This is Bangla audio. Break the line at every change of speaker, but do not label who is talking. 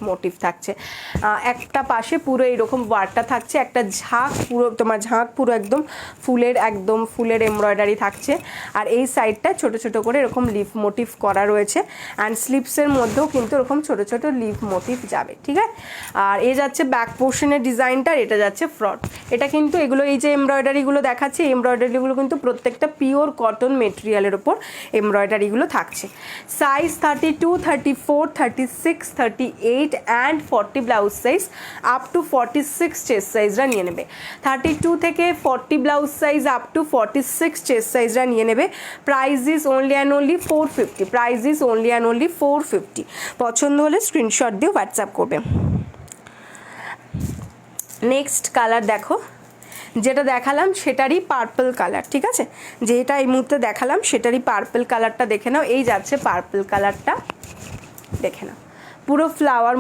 মোটিভ থাকছে, একটা পাশে পুরো এরকম ওয়ার্কটা থাকছে, একটা ঝাঁক পুরো তোমার ঝাঁক পুরো একদম ফুলের এমব্রয়ডারি থাকছে, আর এই সাইডটা ছোট ছোট করে এরকম লিফ মোটিভ করা রয়েছে, অ্যান্ড স্লিপসের মধ্যেও কিন্তু এরকম ছোট ছোট লিফ মোটিভ যাবে, ঠিক আছে। আর এ যাচ্ছে ব্যাক পোর্শনের ডিজাইনটা, এটা যাচ্ছে ফ্রন্ট। এটা কিন্তু এগুলো এই যে এমব্রয়ডারিগুলো দেখাচ্ছে, এই এমব্রয়ডারিগুলো কিন্তু প্রত্যেকটা পিওর কটন মেটেরিয়ালের ওপর এমব্রয়ডারিগুলো থাকছে। Size 32, 34, 36, 38 and 40 blouse size, up to 46 chest সাইজরা নিয়ে নেবে। 32 থেকে 40 blouse size up to 46 chest সাইজরা নিয়ে নেবে। Price is only and only 450, price is only and only 450। পছন্দ হলে স্ক্রিনশট দিয়ে হোয়াটসঅ্যাপ করবে। নেক্সট কালার দেখো, যেটা দেখালাম সেটারই পার্পল কালার, ঠিক আছে, যেটা এই মুহূর্তে দেখালাম সেটারই পার্পল কালারটা দেখে নাও। এই যাচ্ছে পার্পল কালারটা, দেখে নাও পুরো ফ্লাওয়ার